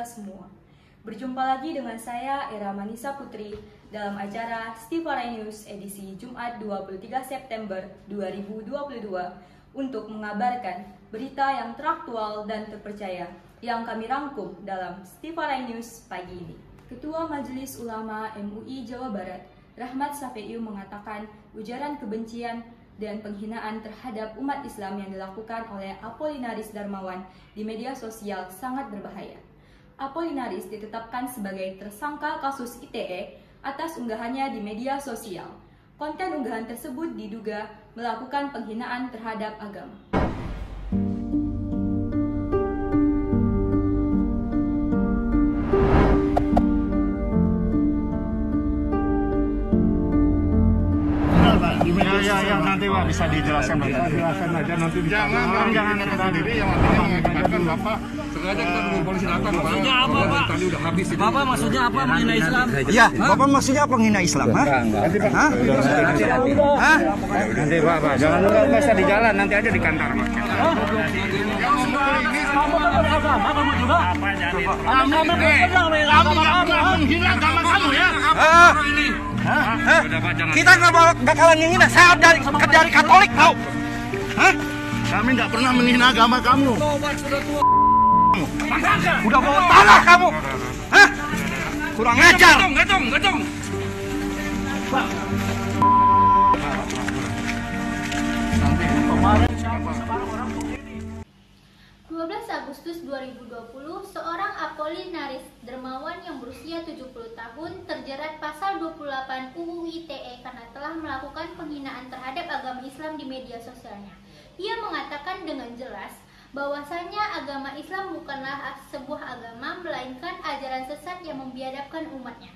semua. Berjumpa lagi dengan saya, Era Manisa Putri, dalam acara Stivarai News edisi Jumat 23 September 2022 untuk mengabarkan berita yang teraktual dan terpercaya yang kami rangkum dalam Stivarai News pagi ini. Ketua Majelis Ulama MUI Jawa Barat, Rahmat Safeiu, mengatakan ujaran kebencian dan penghinaan terhadap umat Islam yang dilakukan oleh Apollinaris Darmawan di media sosial sangat berbahaya. Apollinaris ditetapkan sebagai tersangka kasus ITE atas unggahannya di media sosial. Konten unggahan tersebut diduga melakukan penghinaan terhadap agama. Ya, nanti Pak bisa dijelaskan aja nanti. Jangan sendiri yang mengakibatkan Bapak. Sengaja kita tunggu polisi datang, Pak. Maksudnya apa, Pak? Tadi udah habis ini. Bapak maksudnya apa menghina Islam? Ya, Bapak maksudnya apa menghina Islam? Hah? Hah? Nanti Pak, jangan bisa di jalan, nanti aja di kantor, Pak. Kamu juga? Kamu menghina agama kamu ya? Kita nggak bakalan ngehina, saya dari Katolik tau. Hah? Kami nggak pernah menghina agama kamu. Udah bawa tanah kamu. Hah? Kurang ajar. Gacung. 12 Agustus 2020, seorang Apollinaris Darmawan yang berusia 70 tahun terjerat pasal 28 UU ITE karena telah melakukan penghinaan terhadap agama Islam di media sosialnya. Ia mengatakan dengan jelas bahwasanya agama Islam bukanlah sebuah agama, melainkan ajaran sesat yang membiadabkan umatnya.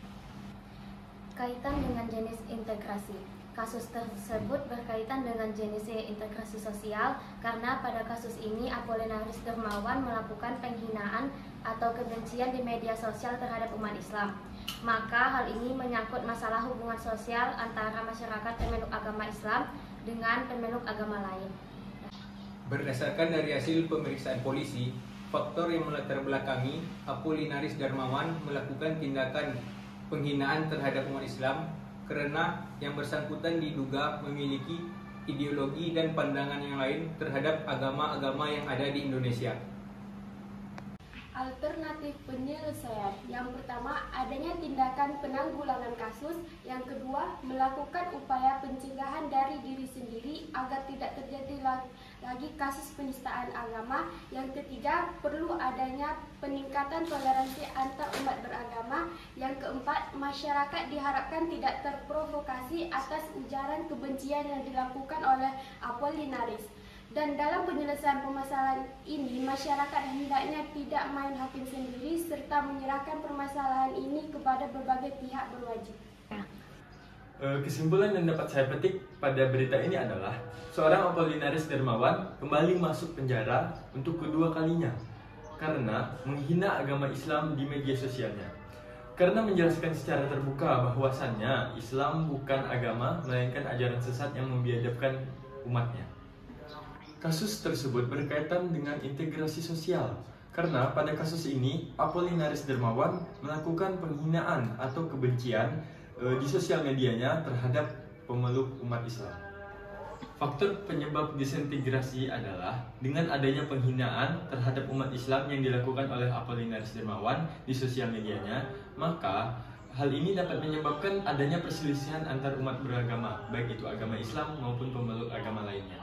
Kaitan dengan jenis integrasi. Kasus tersebut berkaitan dengan jenis integrasi sosial karena pada kasus ini Apollinaris Darmawan melakukan penghinaan atau kebencian di media sosial terhadap umat Islam. Maka hal ini menyangkut masalah hubungan sosial antara masyarakat pemeluk agama Islam dengan pemeluk agama lain. Berdasarkan dari hasil pemeriksaan polisi, faktor yang melatar belakangi Apollinaris Darmawan melakukan tindakan penghinaan terhadap umat Islam karena yang bersangkutan diduga memiliki ideologi dan pandangan yang lain terhadap agama-agama yang ada di Indonesia. Alternatif penyelesaian. Yang pertama, adanya tindakan penanggulangan kasus. Yang kedua, melakukan upaya pencegahan dari diri sendiri agar tidak terjadi lagi kasus penistaan agama. Yang ketiga, perlu adanya peningkatan toleransi antar umat beragama. Yang keempat, masyarakat diharapkan tidak terprovokasi atas ujaran kebencian yang dilakukan oleh Apollinaris. Dan dalam penyelesaian permasalahan ini, masyarakat hendaknya tidak main hakim sendiri serta menyerahkan permasalahan ini kepada berbagai pihak berwajib. Kesimpulan yang dapat saya petik pada berita ini adalah seorang Apollinaris Darmawan kembali masuk penjara untuk kedua kalinya karena menghina agama Islam di media sosialnya. Karena menjelaskan secara terbuka bahwasannya Islam bukan agama, melainkan ajaran sesat yang membiadabkan umatnya. Kasus tersebut berkaitan dengan integrasi sosial, karena pada kasus ini Apollinaris Darmawan melakukan penghinaan atau kebencian di sosial medianya terhadap pemeluk umat Islam. Faktor penyebab disintegrasi adalah dengan adanya penghinaan terhadap umat Islam yang dilakukan oleh Apollinaris Darmawan di sosial medianya, maka hal ini dapat menyebabkan adanya perselisihan antar umat beragama, baik itu agama Islam maupun pemeluk agama lainnya.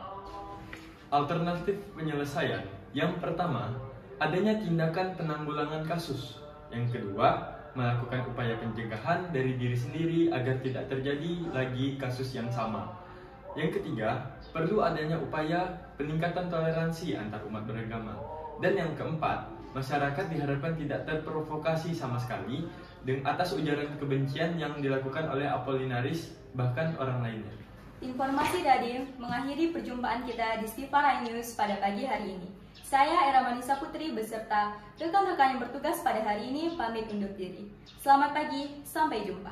Alternatif penyelesaian. Yang pertama, adanya tindakan penanggulangan kasus. Yang kedua, melakukan upaya pencegahan dari diri sendiri agar tidak terjadi lagi kasus yang sama. Yang ketiga, perlu adanya upaya peningkatan toleransi antar umat beragama. Dan yang keempat, masyarakat diharapkan tidak terprovokasi sama sekali atas ujaran kebencian yang dilakukan oleh Apollinaris bahkan orang lainnya. Informasi tadi mengakhiri perjumpaan kita di Stivarai News pada pagi hari ini. Saya Era Manisa Putri beserta rekan-rekan yang bertugas pada hari ini pamit undur diri. Selamat pagi, sampai jumpa.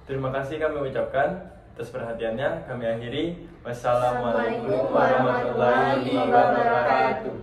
Terima kasih kami ucapkan atas perhatiannya. Kami akhiri. Wassalamualaikum warahmatullahi wabarakatuh.